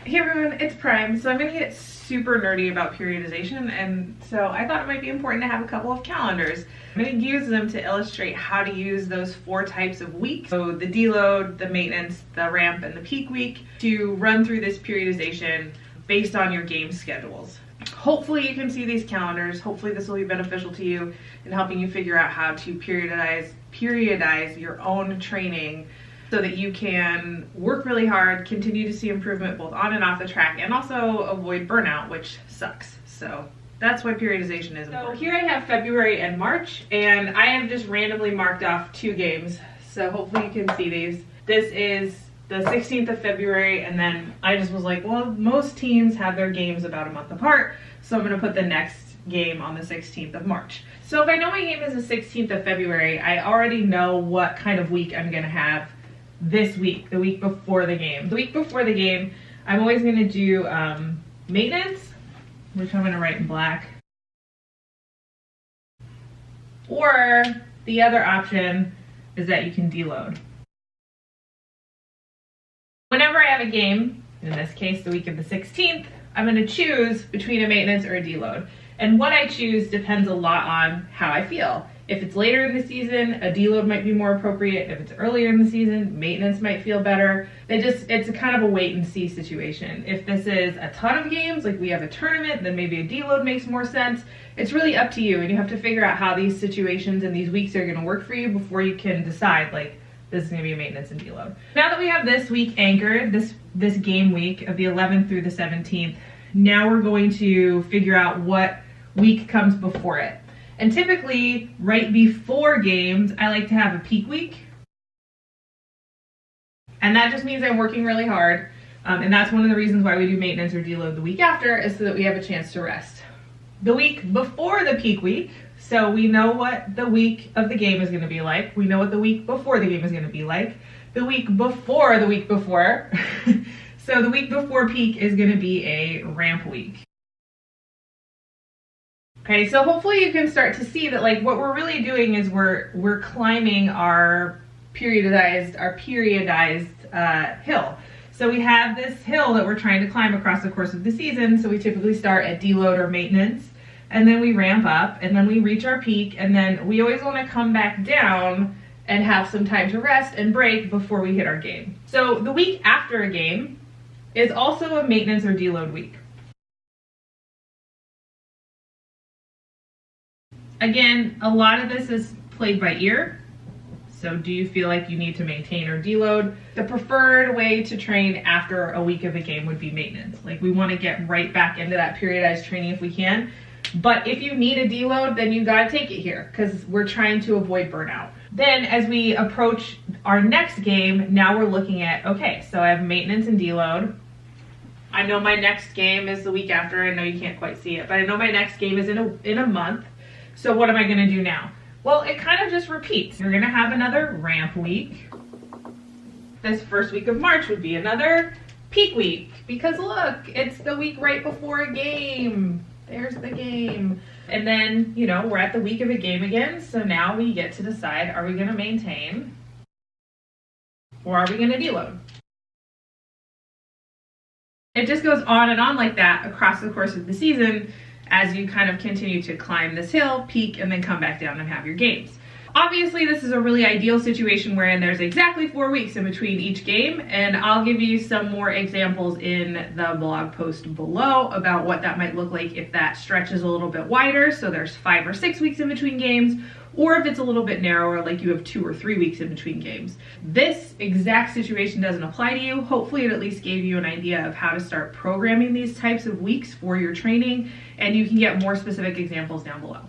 Hey everyone, it's Prime. So I'm going to get super nerdy about periodization, and so I thought it might be important to have a couple of calendars. I'm going to use them to illustrate how to use those 4 types of weeks, so the deload, the maintenance, the ramp, and the peak week, to run through this periodization based on your game schedules. Hopefully you can see these calendars. Hopefully this will be beneficial to you in helping you figure out how to periodize your own training so that you can work really hard, continue to see improvement both on and off the track, and also avoid burnout, which sucks. So that's why periodization is important. So here I have February and March, and I have just randomly marked off 2 games. So hopefully you can see these. This is the 16th of February, and then I just was like, well, most teams have their games about a month apart, so I'm gonna put the next game on the 16th of March. So if I know my game is the 16th of February, I already know what kind of week I'm gonna have this week, the week before the game. The week before the game, I'm always going to do maintenance, which I'm going to write in black. Or the other option is that you can deload. Whenever I have a game, in this case the week of the 16th, I'm going to choose between a maintenance or a deload. And what I choose depends a lot on how I feel. If it's later in the season, a deload might be more appropriate. If it's earlier in the season, maintenance might feel better. It's a kind of a wait and see situation. If this is a ton of games, like we have a tournament, then maybe a deload makes more sense. It's really up to you, and you have to figure out how these situations and these weeks are gonna work for you before you can decide, like, this is gonna be a maintenance and deload. Now that we have this week anchored, this game week of the 11th through the 17th, now we're going to figure out what week comes before it. And typically, right before games, I like to have a peak week. And that just means I'm working really hard. And that's one of the reasons why we do maintenance or deload the week after, is so that we have a chance to rest. The week before the peak week, so we know what the week of the game is going to be like. We know what the week before the game is going to be like. The week before the week before. So the week before peak is going to be a ramp week. Okay, so hopefully you can start to see that, like, what we're really doing is we're climbing our periodized hill. So we have this hill that we're trying to climb across the course of the season. So we typically start at deload or maintenance, and then we ramp up, and then we reach our peak, and then we always want to come back down and have some time to rest and break before we hit our game. So the week after a game is also a maintenance or deload week. Again, a lot of this is played by ear. So do you feel like you need to maintain or deload? The preferred way to train after a week of a game would be maintenance. Like, we want to get right back into that periodized training if we can. But if you need a deload, then you gotta take it here, because we're trying to avoid burnout. Then as we approach our next game, now we're looking at, okay, so I have maintenance and deload. I know my next game is the week after. I know you can't quite see it, but I know my next game is in a month. So what am I gonna do now? Well, it kind of just repeats. You're gonna have another ramp week. This first week of March would be another peak week, because look, it's the week right before a game. There's the game. And then, you know, we're at the week of a game again. So now we get to decide, are we gonna maintain or are we gonna deload? It just goes on and on like that across the course of the season, as you kind of continue to climb this hill, peak, and then come back down and have your games. Obviously, this is a really ideal situation wherein there's exactly 4 weeks in between each game, and I'll give you some more examples in the blog post below about what that might look like if that stretches a little bit wider, so there's 5 or 6 weeks in between games, or if it's a little bit narrower, like you have 2 or 3 weeks in between games. This exact situation doesn't apply to you. Hopefully it at least gave you an idea of how to start programming these types of weeks for your training, and you can get more specific examples down below.